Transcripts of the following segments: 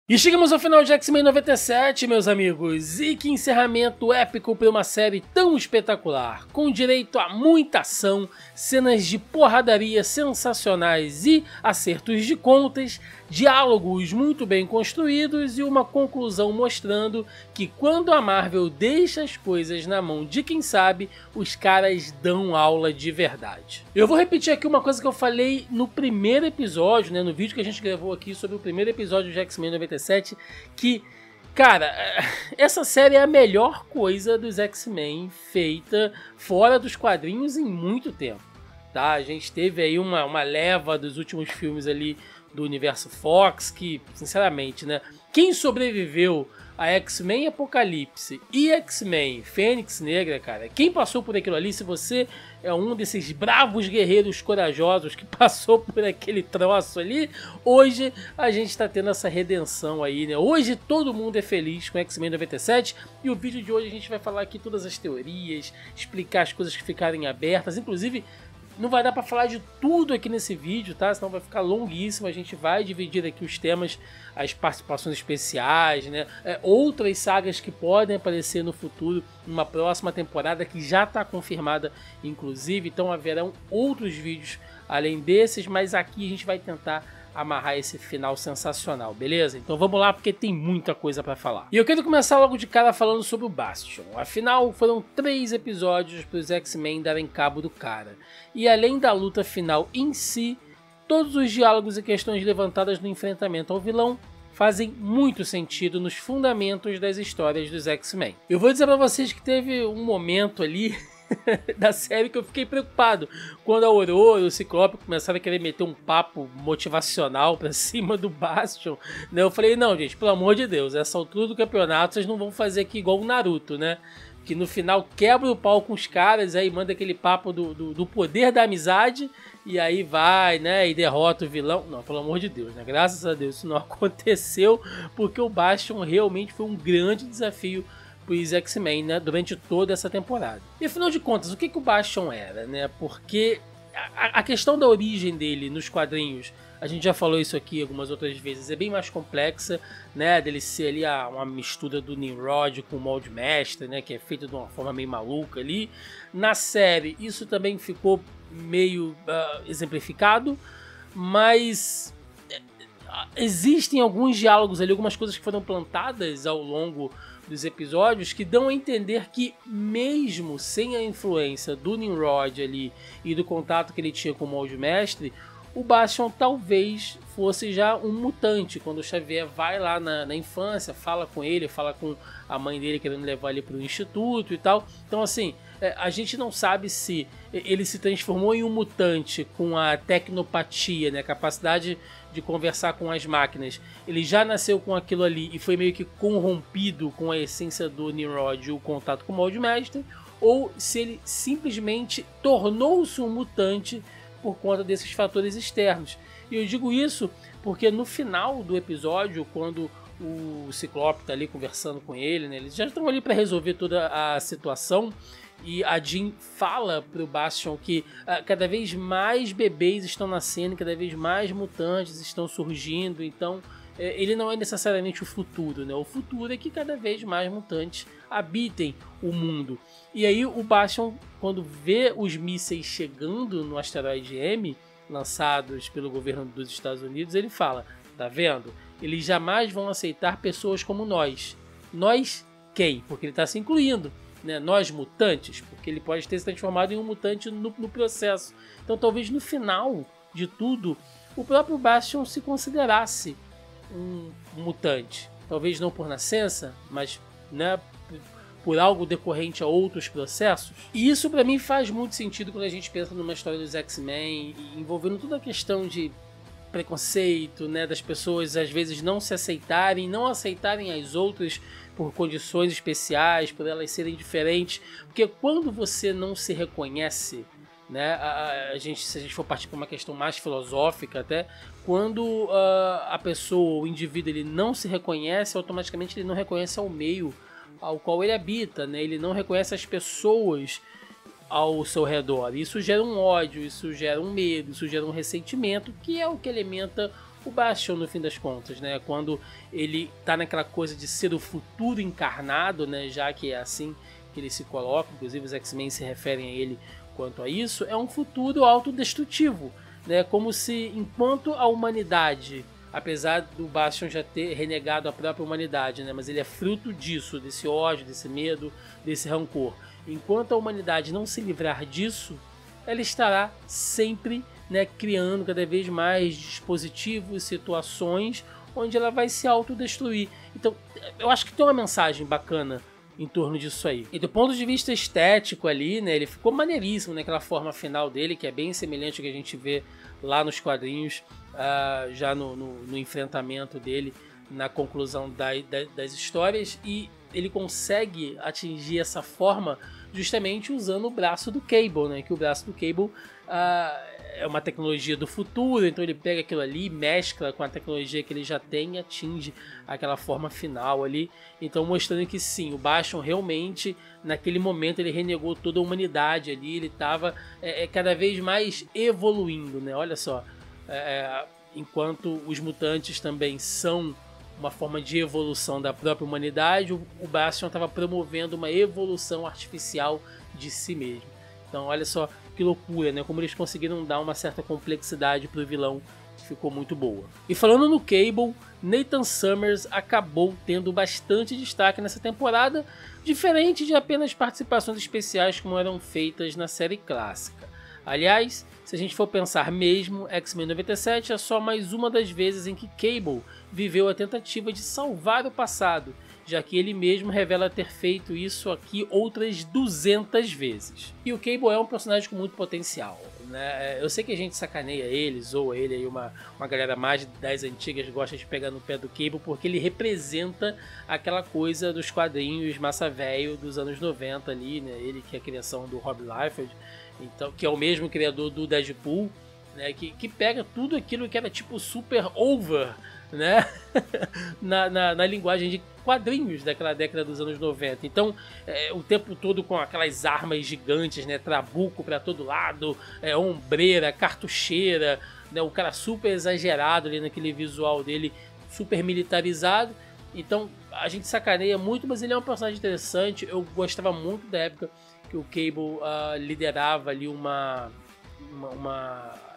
E chegamos ao final de X-Men 97, meus amigos, e que encerramento épico para uma série tão espetacular, com direito a muita ação, cenas de porradaria sensacionais e acertos de contas, diálogos muito bem construídos e uma conclusão mostrando que quando a Marvel deixa as coisas na mão de quem sabe, os caras dão aula de verdade. Eu vou repetir aqui uma coisa que eu falei no primeiro episódio, no vídeo que a gente gravou aqui sobre o primeiro episódio de X-Men 97, que, cara, essa série é a melhor coisa dos X-Men feita fora dos quadrinhos em muito tempo, tá? A gente teve aí uma leva dos últimos filmes ali do universo Fox que, sinceramente, né, quem sobreviveu a X-Men Apocalipse e X-Men Fênix Negra, cara, quem passou por aquilo ali, se você é um desses bravos guerreiros corajosos que passou por aquele troço ali, hoje a gente tá tendo essa redenção aí, né? Hoje todo mundo é feliz com X-Men 97 e o vídeo de hoje a gente vai falar aqui todas as teorias, explicar as coisas que ficarem abertas, inclusive não vai dar para falar de tudo aqui nesse vídeo, tá? Senão vai ficar longuíssimo. A gente vai dividir aqui os temas, as participações especiais, né? Outras sagas que podem aparecer no futuro, numa próxima temporada que já está confirmada, inclusive. Então haverão outros vídeos além desses, mas aqui a gente vai tentar amarrar esse final sensacional, beleza? Então vamos lá, porque tem muita coisa pra falar. E eu quero começar logo de cara falando sobre o Bastion. Afinal, foram 3 episódios para os X-Men darem cabo do cara. E além da luta final em si, todos os diálogos e questões levantadas no enfrentamento ao vilão fazem muito sentido nos fundamentos das histórias dos X-Men. Eu vou dizer pra vocês que teve um momento ali da série que eu fiquei preocupado quando a Aurora e o Ciclope começaram a querer meter um papo motivacional pra cima do Bastion, né? Eu falei, não gente, pelo amor de Deus, essa altura do campeonato vocês não vão fazer aqui igual o Naruto, né? Que no final quebra o pau com os caras, aí manda aquele papo do poder da amizade e aí vai, né, e derrota o vilão. Não, pelo amor de Deus, né? Graças a Deus isso não aconteceu, porque o Bastion realmente foi um grande desafio os X-Men, né, durante toda essa temporada. E afinal de contas, o que o Bastion era, né? Porque a questão da origem dele nos quadrinhos, a gente já falou isso aqui algumas outras vezes, é bem mais complexa, né? Dele ser ali uma mistura do Nimrod com o Molde Mestre, né? Que é feito de uma forma meio maluca ali. Na série, isso também ficou meio exemplificado, mas existem alguns diálogos ali, algumas coisas que foram plantadas ao longo dos episódios que dão a entender que mesmo sem a influência do Nimrod ali e do contato que ele tinha com o Molde Mestre, o Bastion talvez fosse já um mutante. Quando o Xavier vai lá na infância, fala com ele, fala com a mãe dele querendo levar ele para o instituto e tal. Então assim, a gente não sabe se ele se transformou em um mutante com a tecnopatia, né, a capacidade de conversar com as máquinas. Ele já nasceu com aquilo ali e foi meio que corrompido com a essência do Nimrod e o contato com o Molde Mestre, ou se ele simplesmente tornou-se um mutante por conta desses fatores externos. E eu digo isso porque no final do episódio, quando o Ciclope tá ali conversando com ele, né, eles já estão ali para resolver toda a situação, e a Jean fala pro Bastion que cada vez mais bebês estão nascendo, cada vez mais mutantes estão surgindo, então ele não é necessariamente o futuro, né? O futuro é que cada vez mais mutantes habitem o mundo. E aí o Bastion, quando vê os mísseis chegando no asteroide M, lançados pelo governo dos Estados Unidos, ele fala, tá vendo? Eles jamais vão aceitar pessoas como nós. Nós quem? Porque ele está se incluindo. Né, nós mutantes, porque ele pode ter se transformado em um mutante no processo. Então talvez no final de tudo o próprio Bastion se considerasse um mutante. Talvez não por nascença, mas, né, por algo decorrente a outros processos. E isso para mim faz muito sentido quando a gente pensa numa história dos X-Men, envolvendo toda a questão de preconceito, né, das pessoas às vezes não se aceitarem, não aceitarem as outras por condições especiais, por elas serem diferentes, porque quando você não se reconhece, né, se a gente for partir para uma questão mais filosófica até, quando a pessoa, o indivíduo, ele não se reconhece, automaticamente ele não reconhece ao meio ao qual ele habita, né, ele não reconhece as pessoas ao seu redor. Isso gera um ódio, isso gera um medo, isso gera um ressentimento, que é o que alimenta o Bastion no fim das contas, né? Quando ele tá naquela coisa de ser o futuro encarnado, né? Já que é assim que ele se coloca, inclusive os X-Men se referem a ele quanto a isso, é um futuro autodestrutivo, né? Como se enquanto a humanidade, apesar do Bastion já ter renegado a própria humanidade, né? Mas ele é fruto disso, desse ódio, desse medo, desse rancor. Enquanto a humanidade não se livrar disso, ela estará sempre, né, criando cada vez mais dispositivos, situações onde ela vai se autodestruir. Então, eu acho que tem uma mensagem bacana em torno disso aí. E do ponto de vista estético ali, né, ele ficou maneiríssimo naquela forma final dele, que é bem semelhante ao que a gente vê lá nos quadrinhos, já no enfrentamento dele, na conclusão das histórias, e ele consegue atingir essa forma justamente usando o braço do Cable, né? Que o braço do Cable é uma tecnologia do futuro, então ele pega aquilo ali, mescla com a tecnologia que ele já tem e atinge aquela forma final ali. Então mostrando que sim, o Bastion realmente, naquele momento, ele renegou toda a humanidade ali, ele estava cada vez mais evoluindo, né? Olha só, enquanto os mutantes também são uma forma de evolução da própria humanidade, o Bastion estava promovendo uma evolução artificial de si mesmo. Então olha só que loucura, né? Como eles conseguiram dar uma certa complexidade para o vilão, que ficou muito boa. E falando no Cable, Nathan Summers acabou tendo bastante destaque nessa temporada, diferente de apenas participações especiais como eram feitas na série clássica. Aliás, se a gente for pensar mesmo, X-Men 97 é só mais uma das vezes em que Cable viveu a tentativa de salvar o passado, já que ele mesmo revela ter feito isso aqui outras 200 vezes. E o Cable é um personagem com muito potencial, né? Eu sei que a gente sacaneia ele, zoa ele, aí uma galera mais das antigas gosta de pegar no pé do Cable, porque ele representa aquela coisa dos quadrinhos massa velho dos anos 90 ali, né? Ele que é a criação do Rob Liefeld, então, que é o mesmo criador do Deadpool, né? Que pega tudo aquilo que era tipo super over, né? na linguagem de quadrinhos daquela década dos anos 90. Então, o tempo todo com aquelas armas gigantes, né? Trabuco para todo lado, ombreira, cartucheira, né? O cara super exagerado ali naquele visual dele, super militarizado. Então, a gente sacaneia muito, mas ele é um personagem interessante. Eu gostava muito da época que o Cable liderava ali uma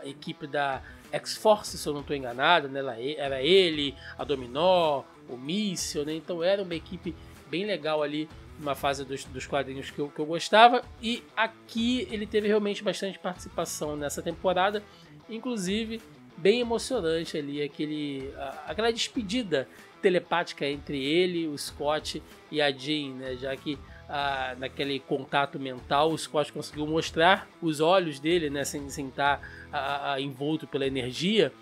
equipe da X-Force, se eu não estou enganado, né? Era ele, a Dominó, o Míssil, né? Então era uma equipe bem legal ali, numa fase dos quadrinhos que eu gostava. E aqui ele teve realmente bastante participação nessa temporada, inclusive bem emocionante ali, aquela despedida telepática entre ele, o Scott e a Jean, né? Já que naquele contato mental o Scott conseguiu mostrar os olhos dele, né? Sem estar envolto pela energia,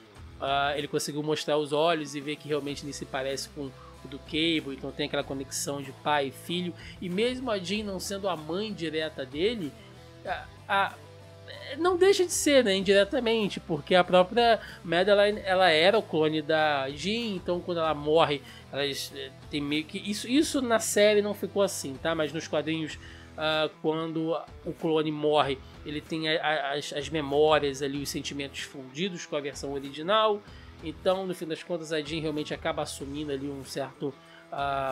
ele conseguiu mostrar os olhos e ver que realmente ele se parece com o do Cable, então tem aquela conexão de pai e filho, e mesmo a Jean não sendo a mãe direta dele, não deixa de ser, né, indiretamente, porque a própria Madeline, ela era o clone da Jean, então quando ela morre, elas tem meio que isso na série não ficou assim, tá? Mas nos quadrinhos, quando o clone morre, ele tem as memórias ali, os sentimentos fundidos com a versão original. Então, no fim das contas, a Jean realmente acaba assumindo ali um certo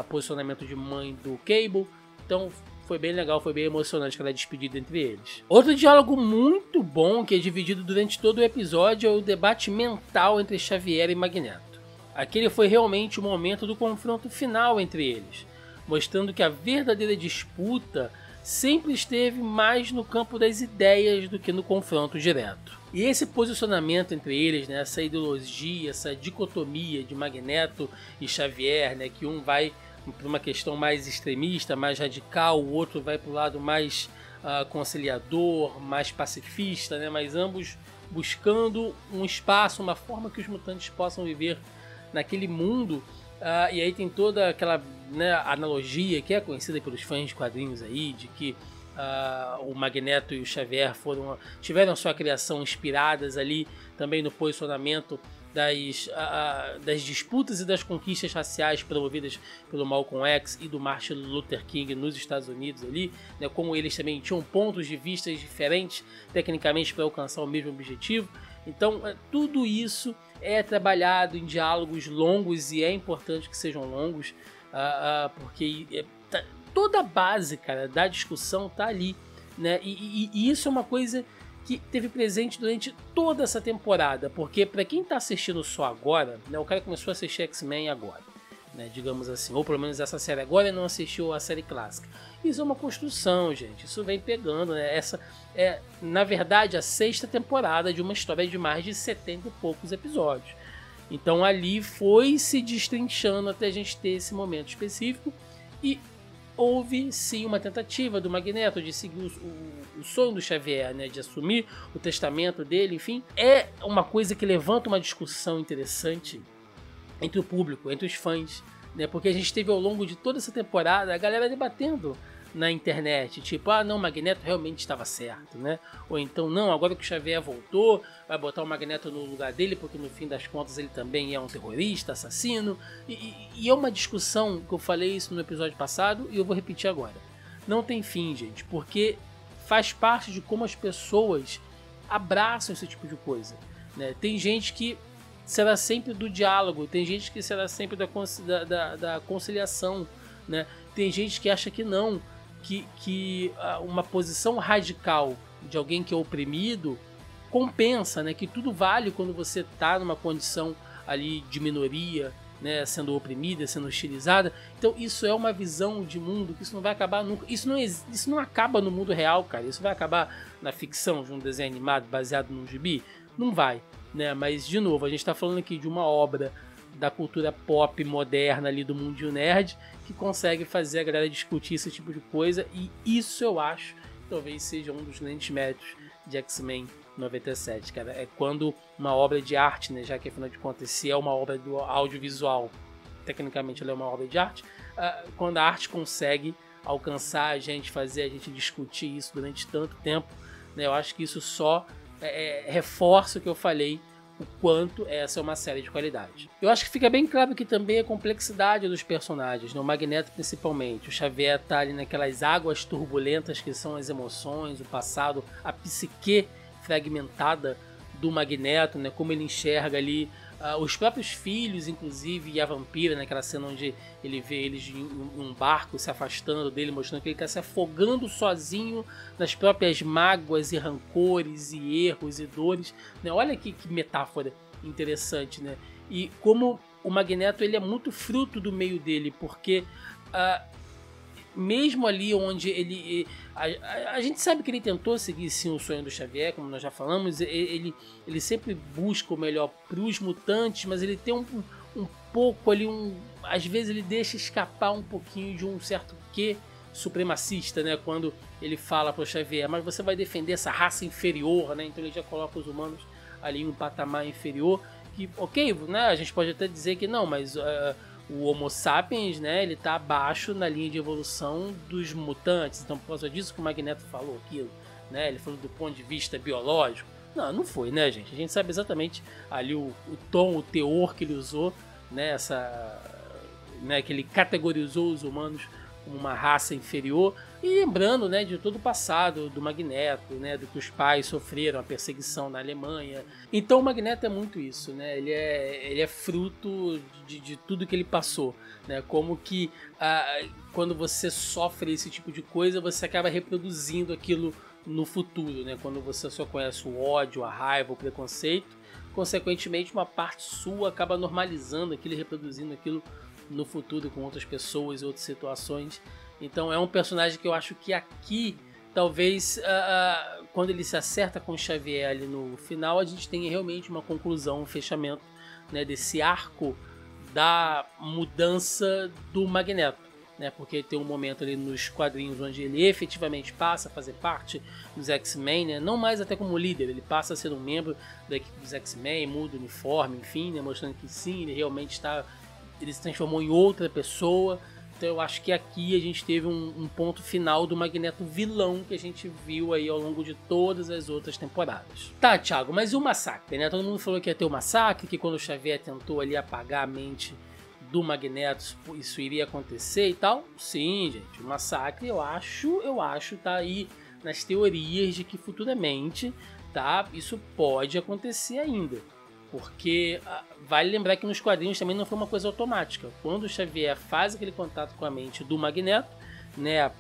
posicionamento de mãe do Cable. Então, foi bem legal, foi bem emocionante aquela despedida entre eles. Outro diálogo muito bom, que é dividido durante todo o episódio, é o debate mental entre Xavier e Magneto. Aquele foi realmente o momento do confronto final entre eles, mostrando que a verdadeira disputa sempre esteve mais no campo das ideias do que no confronto direto. E esse posicionamento entre eles, né, essa ideologia, essa dicotomia de Magneto e Xavier, né, que um vai para uma questão mais extremista, mais radical, o outro vai para o lado mais conciliador, mais pacifista, né, mas ambos buscando um espaço, uma forma que os mutantes possam viver naquele mundo. E aí tem toda aquela, né, analogia que é conhecida pelos fãs de quadrinhos aí, de que o Magneto e o Xavier tiveram sua criação inspiradas ali também no posicionamento das disputas e das conquistas raciais promovidas pelo Malcolm X e do Martin Luther King nos Estados Unidos ali, né, como eles também tinham pontos de vista diferentes tecnicamente para alcançar o mesmo objetivo. Então tudo isso é trabalhado em diálogos longos, e é importante que sejam longos, porque toda a base, cara, da discussão tá ali, né? E isso é uma coisa que teve presente durante toda essa temporada, porque para quem tá assistindo só agora, né, o cara começou a assistir X-Men agora, né, digamos assim, ou pelo menos essa série agora, e não assistiu a série clássica. Isso é uma construção, gente, isso vem pegando, né? Essa é, na verdade, a 6ª temporada de uma história de mais de 70 e poucos episódios. Então ali foi se destrinchando até a gente ter esse momento específico, e houve sim uma tentativa do Magneto de seguir o sonho do Xavier, né, de assumir o testamento dele, enfim. É uma coisa que levanta uma discussão interessante entre o público, entre os fãs, né, porque a gente teve ao longo de toda essa temporada a galera debatendo na internet, tipo, não, o Magneto realmente estava certo, né? Ou então, não, agora que o Xavier voltou, vai botar o Magneto no lugar dele, porque no fim das contas ele também é um terrorista, assassino. E é uma discussão que eu falei isso no episódio passado e eu vou repetir agora. Não tem fim, gente, porque faz parte de como as pessoas abraçam esse tipo de coisa, né? Tem gente que será sempre do diálogo, tem gente que será sempre da conciliação, né? Tem gente que acha que não, que uma posição radical de alguém que é oprimido compensa, né? Que tudo vale quando você está numa condição ali de minoria, né? Sendo oprimida, sendo hostilizada. Então isso é uma visão de mundo que isso não vai acabar nunca. Isso não acaba no mundo real, cara. Isso vai acabar na ficção, de um desenho animado baseado num gibi? Não vai, né? Mas, de novo, a gente está falando aqui de uma obra da cultura pop moderna ali do mundinho nerd, que consegue fazer a galera discutir esse tipo de coisa, e isso eu acho que talvez seja um dos grandes méritos de X-Men 97, cara. É quando uma obra de arte, né, já que afinal de contas se é uma obra do audiovisual, tecnicamente ela é uma obra de arte, quando a arte consegue alcançar a gente, fazer a gente discutir isso durante tanto tempo, né, eu acho que isso só reforça o que eu falei, o quanto essa é uma série de qualidade. Eu acho que fica bem claro que também a complexidade dos personagens, né? O Magneto principalmente, o Xavier tá ali naquelas águas turbulentas que são as emoções, o passado, a psique fragmentada do Magneto, né? Como ele enxerga ali os próprios filhos, inclusive, e a vampira, naquela cena onde ele vê eles em um barco se afastando dele, mostrando que ele está se afogando sozinho nas próprias mágoas e rancores e erros e dores, né? Olha que metáfora interessante, né? E como o Magneto ele é muito fruto do meio dele, porque mesmo ali onde ele... A gente sabe que ele tentou seguir sim o sonho do Xavier, como nós já falamos, ele sempre busca o melhor para os mutantes, mas ele tem um pouco ali, às vezes ele deixa escapar um pouquinho de um certo quê supremacista, né? Quando ele fala para o Xavier, mas você vai defender essa raça inferior, né? Então ele já coloca os humanos ali em um patamar inferior, que, ok, né? A gente pode até dizer que não, mas... o Homo sapiens, né, ele tá abaixo na linha de evolução dos mutantes, então por causa disso que o Magneto falou aquilo, né, ele falou do ponto de vista biológico. Não foi, né, gente? A gente sabe exatamente ali o tom, o teor que ele usou, né, né, que ele categorizou os humanos como uma raça inferior, e lembrando, né, de todo o passado do Magneto, né, do que os pais sofreram, a perseguição na Alemanha. Então o Magneto é muito isso, né, ele é fruto de tudo que ele passou, né, como que quando você sofre esse tipo de coisa, você acaba reproduzindo aquilo no futuro, né, quando você só conhece o ódio, a raiva, o preconceito, consequentemente uma parte sua acaba normalizando aquilo e reproduzindo aquilo no futuro com outras pessoas e outras situações. Então é um personagem que eu acho que aqui talvez quando ele se acerta com o Xavier ali no final, a gente tenha realmente uma conclusão, um fechamento, né, desse arco da mudança do Magneto, né, porque tem um momento ali nos quadrinhos onde ele efetivamente passa a fazer parte dos X-Men, né, não mais até como líder, ele passa a ser um membro da equipe dos X-Men, muda o uniforme, enfim, né, mostrando que sim, ele realmente ele se transformou em outra pessoa. Então eu acho que aqui a gente teve um ponto final do Magneto vilão que a gente viu aí ao longo de todas as outras temporadas. Tá, Thiago, mas e o massacre, né? Todo mundo falou que ia ter o massacre, que quando o Xavier tentou ali apagar a mente do Magneto, isso iria acontecer e tal. Sim, gente, o massacre eu acho tá aí nas teorias de que futuramente, tá, isso pode acontecer ainda. Porque vale lembrar que nos quadrinhos também não foi uma coisa automática. Quando o Xavier faz aquele contato com a mente do Magneto, né,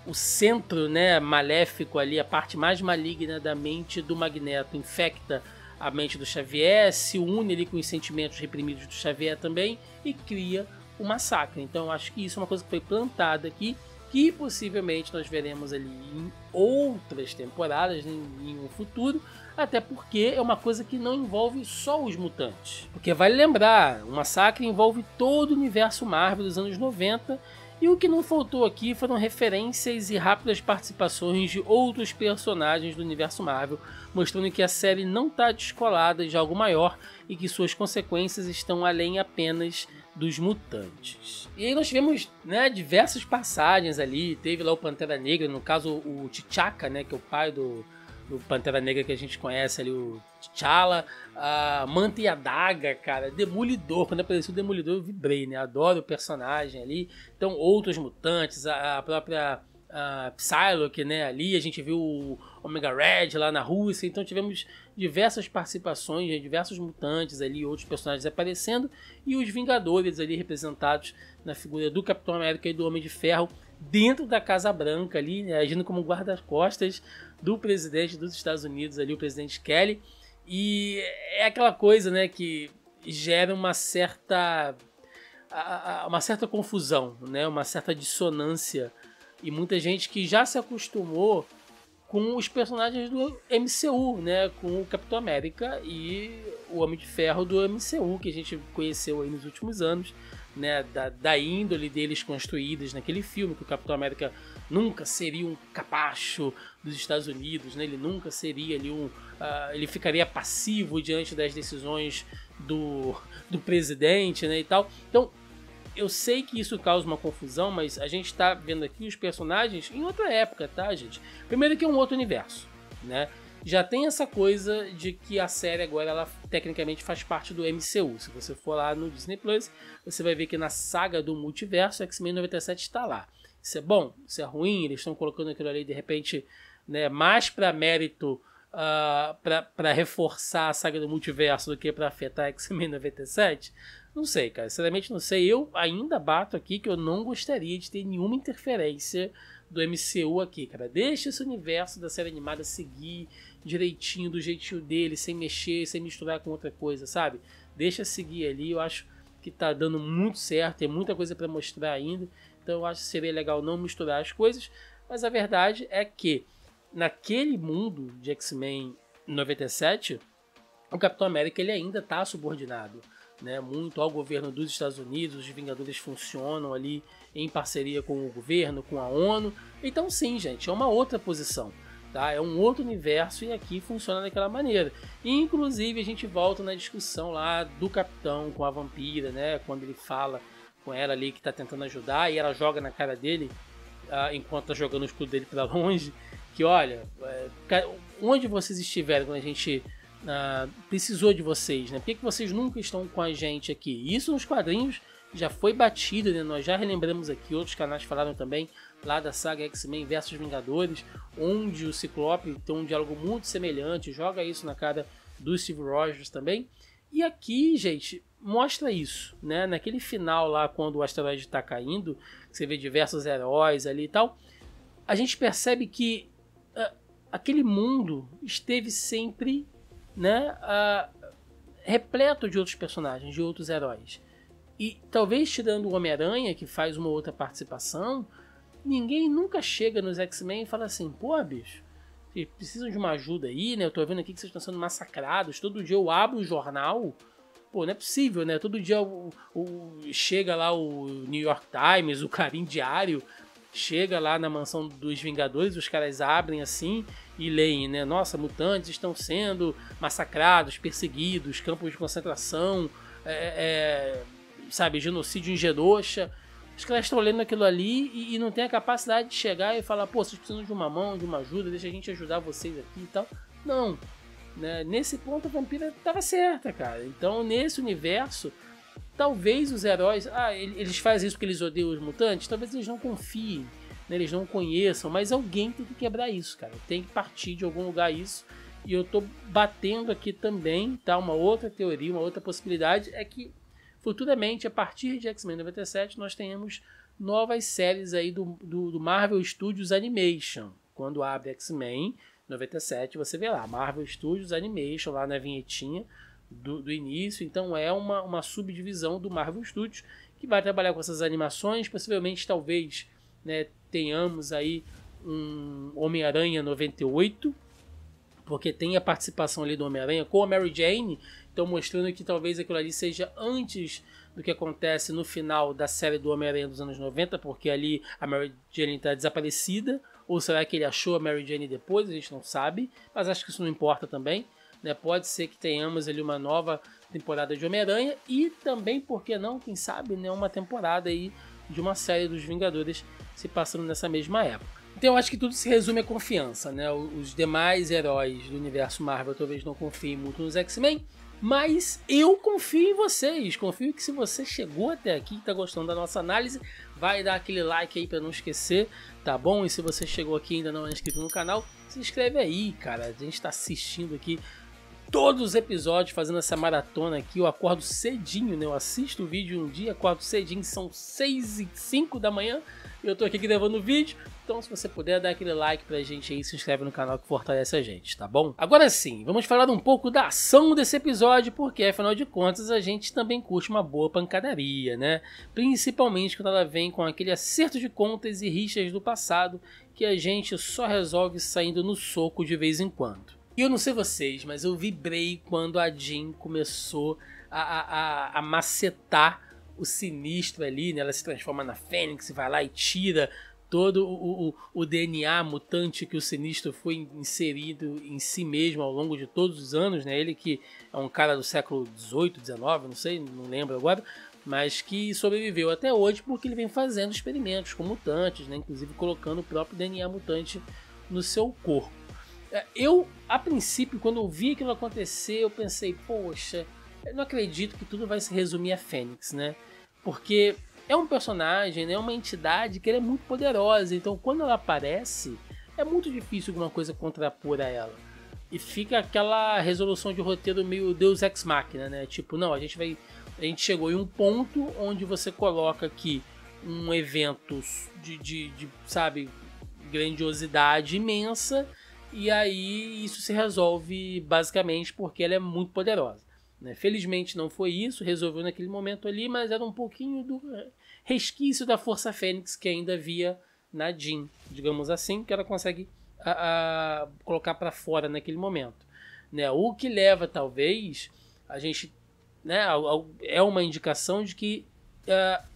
o centro, né, maléfico ali, a parte mais maligna da mente do Magneto infecta a mente do Xavier, se une ali com os sentimentos reprimidos do Xavier também e cria o massacre. Então eu acho que isso é uma coisa que foi plantada aqui, que possivelmente nós veremos ali em outras temporadas, em um futuro, até porque é uma coisa que não envolve só os mutantes. Porque vale lembrar, o massacre envolve todo o universo Marvel dos anos 90, e o que não faltou aqui foram referências e rápidas participações de outros personagens do universo Marvel, mostrando que a série não está descolada de algo maior e que suas consequências estão além apenas dos mutantes. E aí nós tivemos, né, diversas passagens ali, teve lá o Pantera Negra, no caso o T'Chaka, né, que é o pai do Pantera Negra que a gente conhece ali, o T'Challa, a Manta e a Daga, cara, Demolidor, quando apareceu o Demolidor eu vibrei, né, adoro o personagem ali. Então outros mutantes, a própria Psylocke, né, ali, a gente viu o Omega Red lá na Rússia, então tivemos diversas participações de diversos mutantes ali, outros personagens aparecendo, e os Vingadores ali representados na figura do Capitão América e do Homem de Ferro dentro da Casa Branca ali, né, agindo como guarda-costas do presidente dos Estados Unidos ali, o presidente Kelly. E é aquela coisa, né, que gera uma certa confusão, né, uma certa dissonância, e muita gente que já se acostumou com os personagens do MCU, né, com o Capitão América e o Homem de Ferro do MCU, que a gente conheceu aí nos últimos anos, né, da índole deles construídas naquele filme, que o Capitão América nunca seria um capacho dos Estados Unidos, né, ele nunca seria ali ele ficaria passivo diante das decisões do presidente, né, e tal. Então, eu sei que isso causa uma confusão, mas a gente está vendo aqui os personagens em outra época, tá, gente? Primeiro que é um outro universo, né? Já tem essa coisa de que a série agora, ela tecnicamente faz parte do MCU. Se você for lá no Disney Plus, você vai ver que na saga do multiverso, X-Men 97 está lá. Isso é bom? Isso é ruim? Eles estão colocando aquilo ali, de repente, né, mais para mérito, para reforçar a saga do multiverso do que para afetar X-Men 97? Não sei, cara. Sinceramente não sei. Eu ainda bato aqui que eu não gostaria de ter nenhuma interferência do MCU aqui, cara. Deixa esse universo da série animada seguir direitinho, do jeitinho dele, sem mexer, sem misturar com outra coisa, sabe? Deixa seguir ali. Eu acho que tá dando muito certo. Tem muita coisa para mostrar ainda. Então eu acho que seria legal não misturar as coisas. Mas a verdade é que naquele mundo de X-Men 97, o Capitão América ele ainda tá subordinado, né, muito ao governo dos Estados Unidos. Os Vingadores funcionam ali em parceria com o governo, com a ONU. Então sim, gente, é uma outra posição, tá? É um outro universo e aqui funciona daquela maneira. E, inclusive a gente volta na discussão lá do Capitão com a Vampira, né, quando ele fala com ela ali que tá tentando ajudar e ela joga na cara dele, enquanto tá jogando o escudo dele para longe, que olha, onde vocês estiverem quando a gente precisou de vocês, né? Por que vocês nunca estão com a gente aqui? Isso nos quadrinhos já foi batido, né? Nós já relembramos aqui, outros canais falaram também lá da saga X-Men versus Vingadores, onde o Ciclope tem um diálogo muito semelhante, joga isso na cara do Steve Rogers também. E aqui, gente, mostra isso, né? Naquele final lá, quando o asteroide está caindo, você vê diversos heróis ali e tal, a gente percebe que aquele mundo esteve sempre, né, repleto de outros personagens, de outros heróis. E talvez tirando o Homem-Aranha, que faz uma outra participação, ninguém nunca chega nos X-Men e fala assim, pô, bicho, vocês precisam de uma ajuda aí, né? Eu tô vendo aqui que vocês estão sendo massacrados, todo dia eu abro o jornal, pô, não é possível, né? Todo dia chega lá o New York Times, o Clarim Diário, chega lá na mansão dos Vingadores, os caras abrem assim e leem, né? Nossa, mutantes estão sendo massacrados, perseguidos, campos de concentração, sabe, genocídio em Genosha. Os caras estão lendo aquilo ali e não tem a capacidade de chegar e falar, pô, vocês precisam de uma mão, de uma ajuda, deixa a gente ajudar vocês aqui e tal. Não, né? Nesse ponto a Vampira estava certa, cara. Então, nesse universo, talvez os heróis, eles fazem isso porque eles odeiam os mutantes, talvez eles não confiem, né? Eles não conheçam, mas alguém tem que quebrar isso, cara. Tem que partir de algum lugar isso. e eu tô batendo aqui também, tá? Uma outra teoria, uma outra possibilidade é que futuramente, a partir de X-Men 97, nós tenhamos novas séries aí do Marvel Studios Animation. Quando abre X-Men 97, você vê lá, Marvel Studios Animation, lá na vinhetinha do início. Então é uma subdivisão do Marvel Studios que vai trabalhar com essas animações. Possivelmente, talvez, né, tenhamos aí um Homem-Aranha 98, porque tem a participação ali do Homem-Aranha com a Mary Jane, então mostrando que talvez aquilo ali seja antes do que acontece no final da série do Homem-Aranha dos anos 90, porque ali a Mary Jane está desaparecida, ou será que ele achou a Mary Jane depois? A gente não sabe, mas acho que isso não importa também, né? Pode ser que tenhamos ali uma nova temporada de Homem-Aranha e também, por que não, quem sabe, né, uma temporada aí de uma série dos Vingadores se passando nessa mesma época. Então eu acho que tudo se resume à confiança, né? Os demais heróis do universo Marvel talvez não confiem muito nos X-Men, mas eu confio em vocês. Confio que se você chegou até aqui e está gostando da nossa análise, vai dar aquele like aí para não esquecer, tá bom? E se você chegou aqui e ainda não é inscrito no canal, se inscreve aí, cara. A gente está assistindo aqui todos os episódios, fazendo essa maratona aqui. Eu acordo cedinho, né? Eu assisto o vídeo um dia, acordo cedinho, são 6h05 da manhã. Eu tô aqui gravando o vídeo, então se você puder dar aquele like pra gente aí, se inscreve no canal que fortalece a gente, tá bom? Agora sim, vamos falar um pouco da ação desse episódio, porque afinal de contas a gente também curte uma boa pancadaria, né? Principalmente quando ela vem com aquele acerto de contas e rixas do passado que a gente só resolve saindo no soco de vez em quando. E eu não sei vocês, mas eu vibrei quando a Jean começou a macetar o Sinistro ali, né? Ela se transforma na Fênix, vai lá e tira todo o DNA mutante que o Sinistro foi inserido em si mesmo ao longo de todos os anos, né? Ele que é um cara do século 18, 19, não sei, não lembro agora, mas que sobreviveu até hoje porque ele vem fazendo experimentos com mutantes, né? Inclusive colocando o próprio DNA mutante no seu corpo. Eu, a princípio, quando eu vi aquilo acontecer, eu pensei, poxa, eu não acredito que tudo vai se resumir a Fênix, né? Porque é um personagem, né? É uma entidade que ela é muito poderosa, então quando ela aparece, é muito difícil alguma coisa contrapor a ela. E fica aquela resolução de roteiro meio Deus Ex Machina, né? Tipo, não, a gente chegou em um ponto onde você coloca aqui um evento sabe, grandiosidade imensa, e aí isso se resolve basicamente porque ela é muito poderosa. Felizmente não foi isso, resolveu naquele momento ali, mas era um pouquinho do resquício da Força Fênix que ainda havia na Jean, digamos assim, que ela consegue colocar para fora naquele momento. O que leva, talvez, a gente... é uma indicação de que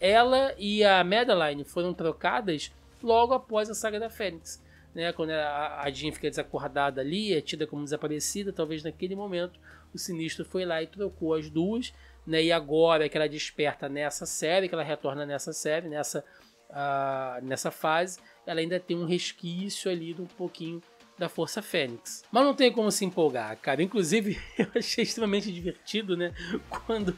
ela e a Madeline foram trocadas logo após a saga da Fênix. Quando a Jean fica desacordada ali, é tida como desaparecida, talvez naquele momento o Sinistro foi lá e trocou as duas, e agora que ela desperta nessa série, que ela retorna nessa série, nessa fase, ela ainda tem um resquício ali de um pouquinho da Força Fênix. Mas não tem como se empolgar, cara. Inclusive, eu achei extremamente divertido, quando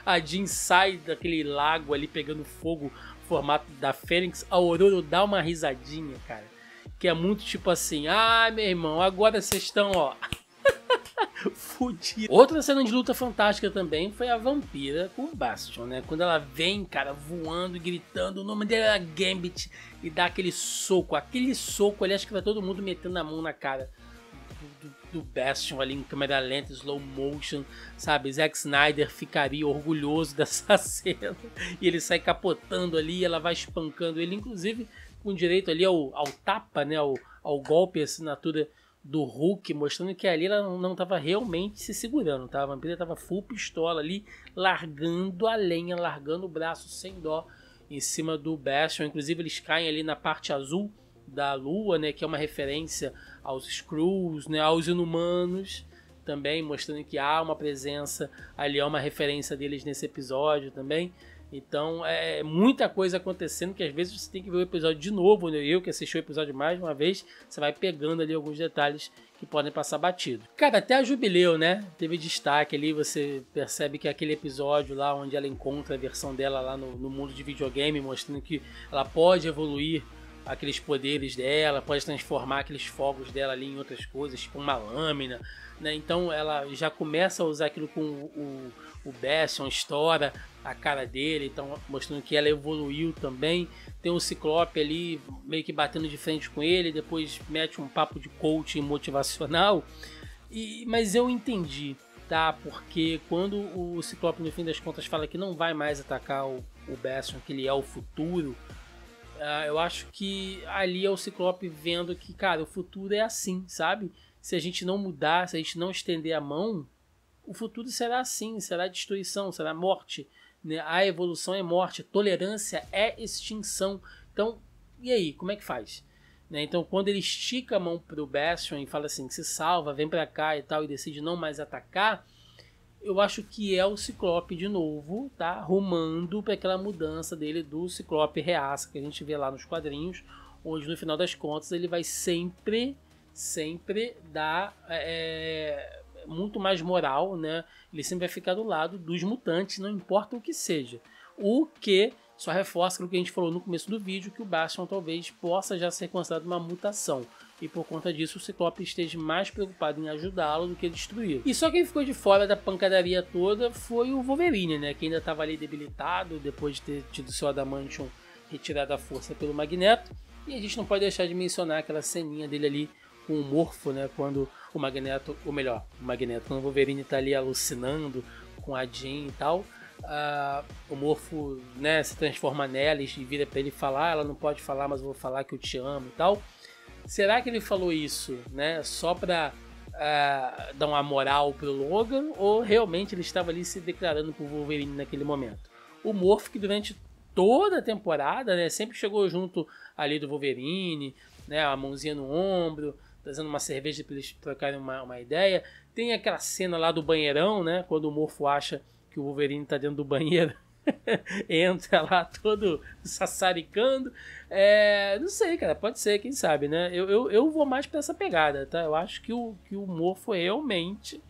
a Jean sai daquele lago ali pegando fogo, formato da Fênix, a Ororo dá uma risadinha, cara. Que é muito tipo assim, meu irmão, agora vocês estão, ó, fudido. Outra cena de luta fantástica também foi a Vampira com o Bastion, Quando ela vem, cara, voando e gritando, o nome dela é Gambit, e dá aquele soco ali, acho que vai todo mundo metendo a mão na cara do Bastion ali em câmera lenta, slow motion, sabe? Zack Snyder ficaria orgulhoso dessa cena, e ele sai capotando ali, e ela vai espancando ele, inclusive com direito ali ao tapa, ao golpe, a assinatura do Hulk, mostrando que ali ela não estava realmente se segurando, tá? A Vampira estava full pistola ali, largando a lenha, largando o braço sem dó em cima do Bastion. Inclusive eles caem ali na parte azul da lua, que é uma referência aos Skrulls, aos Inumanos também, mostrando que há uma presença ali, é uma referência deles nesse episódio também. Então é muita coisa acontecendo que às vezes você tem que ver o episódio de novo, eu que assisti o episódio mais uma vez, você vai pegando ali alguns detalhes que podem passar batido. Cara, até a Jubileu, teve destaque ali, você percebe que é aquele episódio lá onde ela encontra a versão dela lá no mundo de videogame, mostrando que ela pode evoluir aqueles poderes dela, pode transformar aqueles fogos dela ali em outras coisas, tipo uma lâmina, né? Então ela já começa a usar aquilo com o Bastion, estoura a cara dele, então mostrando que ela evoluiu também. Tem o Ciclope ali meio que batendo de frente com ele, depois mete um papo de coaching motivacional. Mas eu entendi, tá? Porque quando o Ciclope no fim das contas fala que não vai mais atacar o Bastion, que ele é o futuro, eu acho que ali é o Ciclope vendo que, cara, o futuro é assim, sabe? Se a gente não mudar, se a gente não estender a mão, o futuro será assim, será destruição, será morte, né? A evolução é morte, a tolerância é extinção. Então, e aí, como é que faz? Né? Então, quando ele estica a mão pro Bastion e fala assim, se salva, vem pra cá e tal, e decide não mais atacar, eu acho que é o Ciclope de novo, tá? Rumando para aquela mudança dele do Ciclope reaça que a gente vê lá nos quadrinhos, onde no final das contas ele vai sempre dar muito mais moral, né? Ele sempre vai ficar do lado dos mutantes, não importa o que seja. O que só reforça o que a gente falou no começo do vídeo, que o Bastion talvez possa já ser considerado uma mutação. E por conta disso o Ciclope esteja mais preocupado em ajudá-lo do que destruí-lo. E só quem ficou de fora da pancadaria toda foi o Wolverine, né? Que ainda estava ali debilitado depois de ter tido seu Adamantium retirado a força pelo Magneto. E a gente não pode deixar de mencionar aquela ceninha dele ali com o Morfo, né? Quando o Magneto, ou melhor, o Magneto, quando o Wolverine está ali alucinando com a Jean e tal, o Morfo, né, se transforma nela e vira para ele falar, ela não pode falar, mas eu vou falar que eu te amo e tal. Será que ele falou isso, né, só para dar uma moral pro Logan, ou realmente ele estava ali se declarando pro Wolverine naquele momento? O Morph, que durante toda a temporada, né, sempre chegou junto ali do Wolverine, né, a mãozinha no ombro, trazendo uma cerveja para eles trocarem uma ideia. Tem aquela cena lá do banheirão, né, quando o Morfo acha que o Wolverine tá dentro do banheiro, entra lá todo sassaricando. Não sei, cara, pode ser, quem sabe, né? Eu vou mais pra essa pegada, tá? Eu acho que o Morfo realmente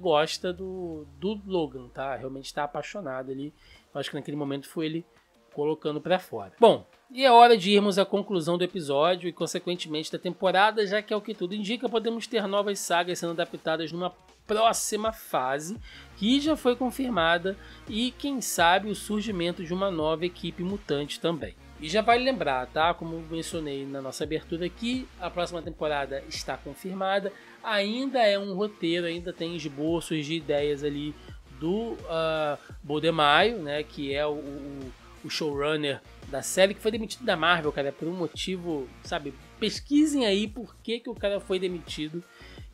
gosta do Logan, tá? Realmente tá apaixonado ali. Eu acho que naquele momento foi ele colocando pra fora. Bom, e é hora de irmos à conclusão do episódio e consequentemente da temporada, já que é o que tudo indica, podemos ter novas sagas sendo adaptadas numa próxima fase, que já foi confirmada, e quem sabe o surgimento de uma nova equipe mutante também. E já vale lembrar, tá? Como mencionei na nossa abertura aqui, a próxima temporada está confirmada, ainda é um roteiro, ainda tem esboços de ideias ali do Bodemaio, né? Que é o showrunner da série, que foi demitido da Marvel, cara, por um motivo, sabe? Pesquisem aí por que o cara foi demitido.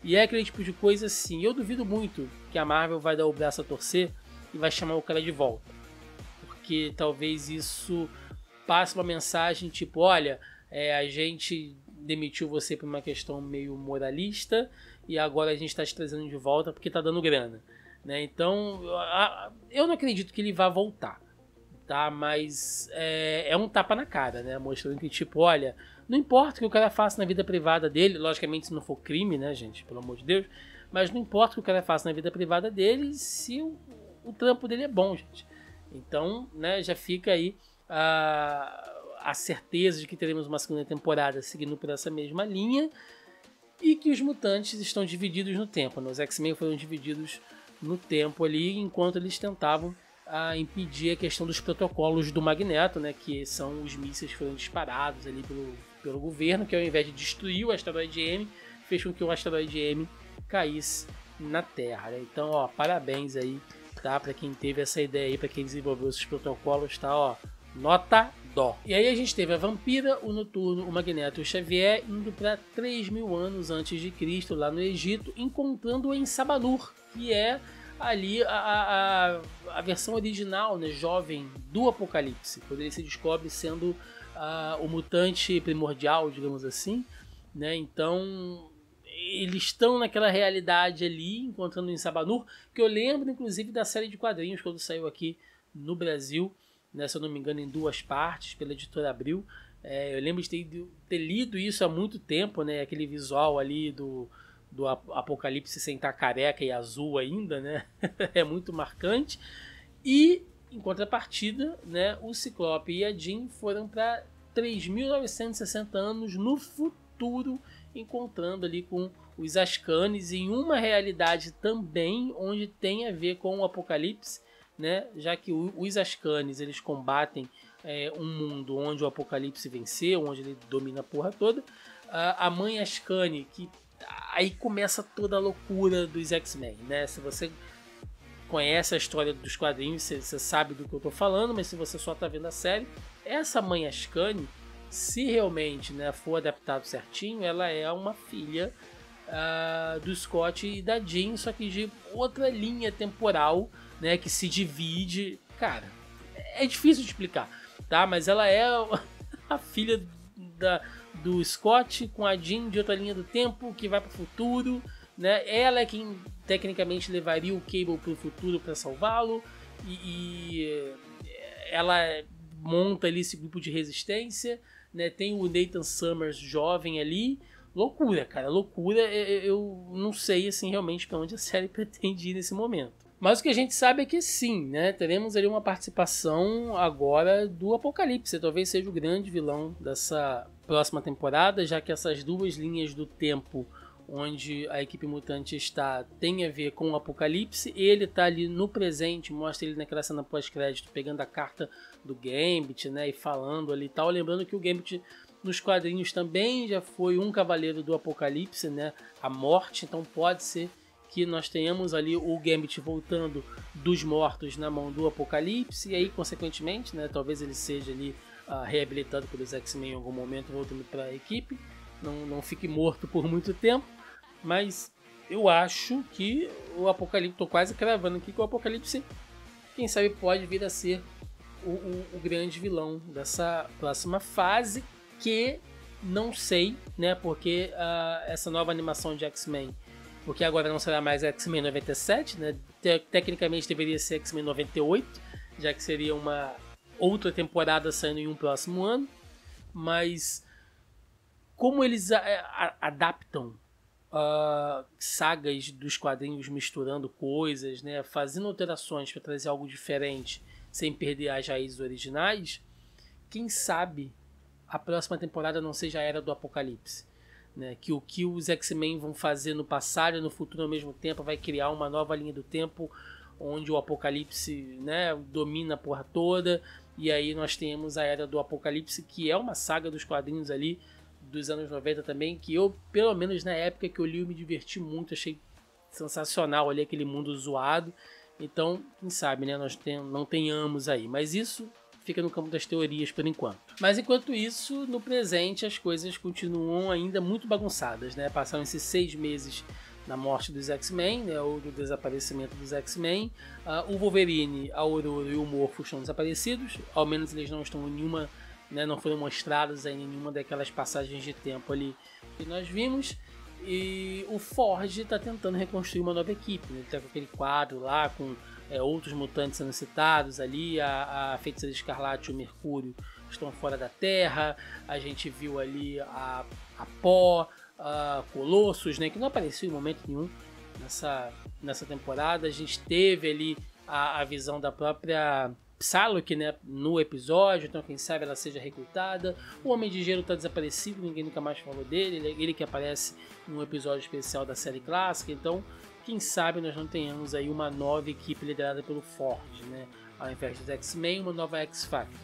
E é aquele tipo de coisa assim, eu duvido muito que a Marvel vai dar o braço a torcer e vai chamar o cara de volta. Porque talvez isso passe uma mensagem tipo, olha, a gente demitiu você por uma questão meio moralista e agora a gente está te trazendo de volta porque tá dando grana. Né? Então, eu não acredito que ele vá voltar. Tá? Mas é um tapa na cara, né? Mostrando que tipo, olha, não importa o que o cara faça na vida privada dele, logicamente se não for crime, né, gente, pelo amor de Deus, mas não importa o que o cara faça na vida privada dele se o trampo dele é bom, gente. Então, né, já fica aí a certeza de que teremos uma segunda temporada seguindo por essa mesma linha e que os mutantes estão divididos no tempo, né? Os X-Men foram divididos no tempo ali enquanto eles tentavam impedir a questão dos protocolos do Magneto, né, que são os mísseis que foram disparados ali pelo governo, que ao invés de destruir o asteroide M, fez com que o asteroide M caísse na Terra. Né? Então, ó, parabéns aí, tá, para quem teve essa ideia aí, para quem desenvolveu esses protocolos, tá, ó, nota dó. E aí a gente teve a Vampira, o Noturno, o Magneto e o Xavier indo para 3.000 anos antes de Cristo, lá no Egito, encontrando em Sabanur, que é ali a versão original, né, jovem do Apocalipse, quando ele se descobre sendo o mutante primordial, digamos assim, né? Então eles estão naquela realidade ali, encontrando em Sabanur, que eu lembro inclusive da série de quadrinhos quando saiu aqui no Brasil, né, se eu não me engano em 2 partes pela editora Abril. Eu lembro de ter lido isso há muito tempo, né, aquele visual ali do Apocalipse sem estar careca e azul ainda, né? É muito marcante. E, em contrapartida, né, o Ciclope e a Jean foram para 3.960 anos no futuro, encontrando ali com os Askanis em uma realidade também onde tem a ver com o Apocalipse, né? Já que os Askanis eles combatem um mundo onde o Apocalipse venceu, onde ele domina a porra toda. A mãe Askani, que aí começa toda a loucura dos X-Men, né? Se você conhece a história dos quadrinhos, você sabe do que eu tô falando, mas se você só tá vendo a série, essa mãe Askani, se realmente, né, for adaptado certinho, ela é uma filha do Scott e da Jean, só que de outra linha temporal, né, que se divide. Cara, é difícil de explicar, tá? Mas ela é a filha do Scott com a Jean de outra linha do tempo que vai para o futuro, né? Ela é quem tecnicamente levaria o Cable para o futuro para salvá-lo, e ela monta ali esse grupo de resistência, né? Tem o Nathan Summers jovem ali. Loucura, cara, loucura. Eu não sei assim realmente para onde a série pretende ir nesse momento. Mas o que a gente sabe é que sim, né? Teremos ali uma participação agora do Apocalipse. Talvez seja o grande vilão dessa próxima temporada, já que essas duas linhas do tempo onde a equipe mutante está tem a ver com o Apocalipse. Ele está ali no presente, mostra ele naquela cena pós-crédito pegando a carta do Gambit, né? E falando ali e tal. Lembrando que o Gambit nos quadrinhos também já foi um cavaleiro do Apocalipse, né? A morte, então pode ser que nós tenhamos ali o Gambit voltando dos mortos na mão do Apocalipse, e aí consequentemente, né, talvez ele seja ali reabilitado pelos X-Men em algum momento, voltando para a equipe, não fique morto por muito tempo, mas eu acho que o Apocalipse, estou quase cravando aqui que o Apocalipse, quem sabe, pode vir a ser o grande vilão dessa próxima fase, que não sei, né, porque essa nova animação de X-Men, porque agora não será mais X-Men 97, né? Tecnicamente deveria ser X-Men 98, já que seria uma outra temporada saindo em um próximo ano. Mas como eles adaptam sagas dos quadrinhos misturando coisas, né? Fazendo alterações para trazer algo diferente sem perder as raízes originais, quem sabe a próxima temporada não seja a Era do Apocalipse. Né, que o que os X-Men vão fazer no passado e no futuro ao mesmo tempo vai criar uma nova linha do tempo onde o Apocalipse, né, domina a porra toda, e aí nós temos a Era do Apocalipse, que é uma saga dos quadrinhos ali dos anos 90 também, que eu, pelo menos na época que eu li, eu me diverti muito, achei sensacional ali aquele mundo zoado. Então, quem sabe, né, nós não tenhamos aí, mas isso fica no campo das teorias por enquanto. Mas enquanto isso, no presente as coisas continuam ainda muito bagunçadas, né? Passaram esses 6 meses da morte dos X-Men, né? Ou do desaparecimento dos X-Men. O Wolverine, a Aurora e o Morpho estão desaparecidos, ao menos eles não estão em nenhuma, né? Não foram mostrados em nenhuma daquelas passagens de tempo ali que nós vimos. E o Forge está tentando reconstruir uma nova equipe, né? Ele está com aquele quadro lá com outros mutantes sendo citados ali, a Feiticeira Escarlate e o Mercúrio estão fora da Terra, a gente viu ali a Pó, a Colossus, né, que não apareceu em momento nenhum nessa temporada. A gente teve ali a visão da própria Psylocke, né, no episódio, então quem sabe ela seja recrutada. O Homem de Gelo está desaparecido, ninguém nunca mais falou dele, ele que aparece em um episódio especial da série clássica, então quem sabe nós não tenhamos aí uma nova equipe liderada pelo Forge, né? Ao invés dos X-Men, uma nova X-Factor.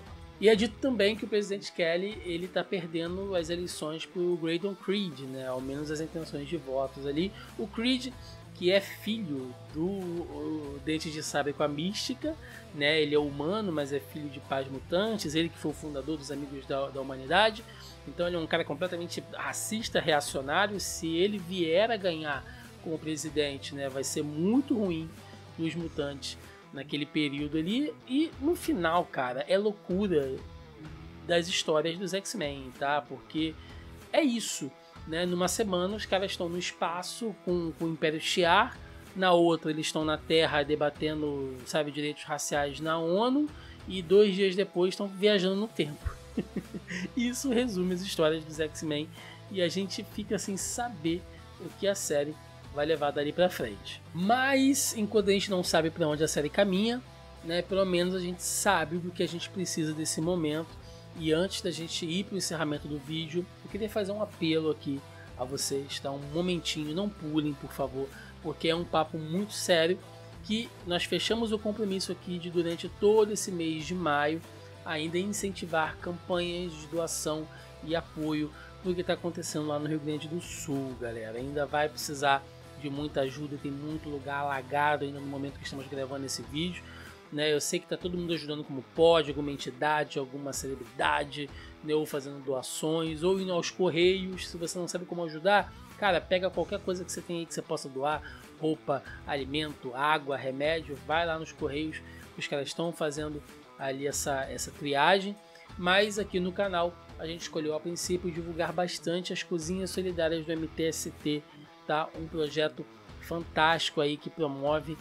E é dito também que o presidente Kelly ele está perdendo as eleições para o Graydon Creed, né? Ao menos as intenções de votos ali. O Creed, que é filho do Dente de Sabre com a Mística, né? Ele é humano, mas é filho de pais mutantes. Ele que foi o fundador dos Amigos da Humanidade. Então ele é um cara completamente racista, reacionário. Se ele vier a ganhar como presidente, né, vai ser muito ruim nos mutantes naquele período ali. E no final, cara, é loucura das histórias dos X-Men, tá? Porque é isso, né? Numa semana os caras estão no espaço com o Império Shi'ar, na outra eles estão na Terra debatendo, sabe, direitos raciais na ONU, e 2 dias depois estão viajando no tempo. Isso resume as histórias dos X-Men, e a gente fica sem saber o que a série vai levar dali pra frente. Mas, enquanto a gente não sabe para onde a série caminha, né, pelo menos a gente sabe do que a gente precisa desse momento, E antes da gente ir para o encerramento do vídeo, eu queria fazer um apelo aqui a vocês, tá? Um momentinho, não pulem, por favor, porque é um papo muito sério que nós fechamos o compromisso aqui de durante todo esse mês de maio ainda incentivar campanhas de doação e apoio no que está acontecendo lá no Rio Grande do Sul, galera. Ainda vai precisar de muita ajuda, tem muito lugar alagado ainda no momento que estamos gravando esse vídeo, né? Eu sei que está todo mundo ajudando como pode, alguma entidade, alguma celebridade, né? Ou fazendo doações, ou indo aos correios. Se você não sabe como ajudar, cara, pega qualquer coisa que você tem aí que você possa doar, roupa, alimento, água, remédio, vai lá nos correios, os caras estão fazendo ali essa triagem. Mas aqui no canal a gente escolheu a princípio divulgar bastante as cozinhas solidárias do MTST, tá? Um projeto fantástico aí que promove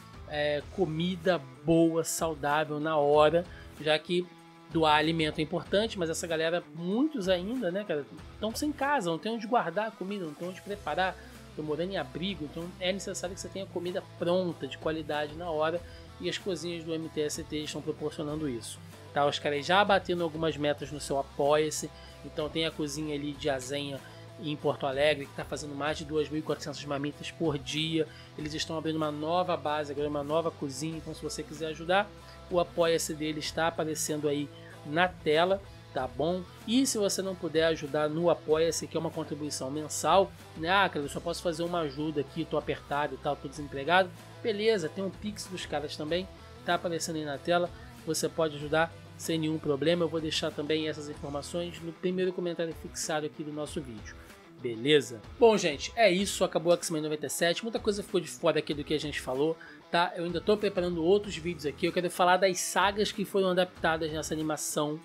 comida boa, saudável na hora, já que doar alimento é importante, mas essa galera, muitos ainda, né, cara, estão sem casa, não tem onde guardar a comida, não tem onde preparar, estão morando em abrigo, então é necessário que você tenha comida pronta, de qualidade na hora, e as cozinhas do MTST estão proporcionando isso. Tá, os caras já batendo algumas metas no seu Apoia-se, então tem a cozinha ali de Azenha em Porto Alegre, que está fazendo mais de 2.400 marmitas por dia. Eles estão abrindo uma nova base, agora uma nova cozinha, então se você quiser ajudar, o Apoia-se dele está aparecendo aí na tela, tá bom? E se você não puder ajudar no Apoia-se, que é uma contribuição mensal, né? Ah, cara, eu só posso fazer uma ajuda aqui, tô apertado e tal, tô desempregado. Beleza, tem um Pix dos caras também, tá aparecendo aí na tela, você pode ajudar sem nenhum problema. Eu vou deixar também essas informações no primeiro comentário fixado aqui do nosso vídeo. Beleza? Bom, gente, é isso. Acabou o X-Men 97. Muita coisa ficou de fora aqui do que a gente falou, tá? Eu ainda estou preparando outros vídeos aqui. Eu quero falar das sagas que foram adaptadas nessa animação,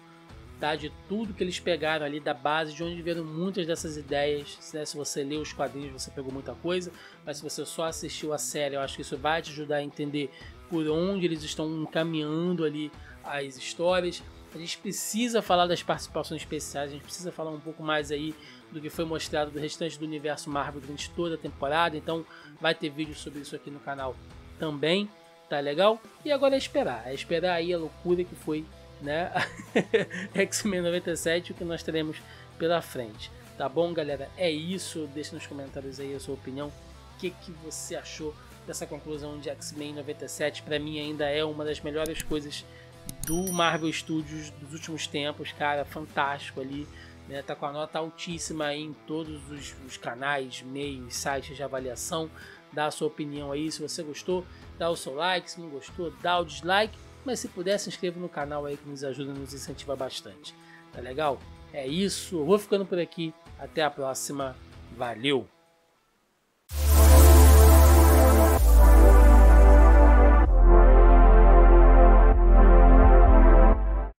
tá? De tudo que eles pegaram ali da base, de onde vieram muitas dessas ideias, né? Se você leu os quadrinhos, você pegou muita coisa, mas se você só assistiu a série, eu acho que isso vai te ajudar a entender por onde eles estão encaminhando ali as histórias. A gente precisa falar das participações especiais, a gente precisa falar um pouco mais aí do que foi mostrado do restante do universo Marvel durante toda a temporada, então vai ter vídeo sobre isso aqui no canal também, tá legal? E agora é esperar aí a loucura que foi, né, X-Men 97, o que nós teremos pela frente, tá bom, galera? É isso, deixa nos comentários aí a sua opinião, o que você achou dessa conclusão de X-Men 97, pra mim ainda é uma das melhores coisas do Marvel Studios dos últimos tempos, cara, fantástico ali, né? Tá com a nota altíssima aí em todos os canais, meios, sites de avaliação. Dá a sua opinião aí, se você gostou, dá o seu like, se não gostou, dá o dislike, mas se puder, se inscreva no canal aí que nos ajuda, nos incentiva bastante, tá legal? É isso, eu vou ficando por aqui, até a próxima, valeu!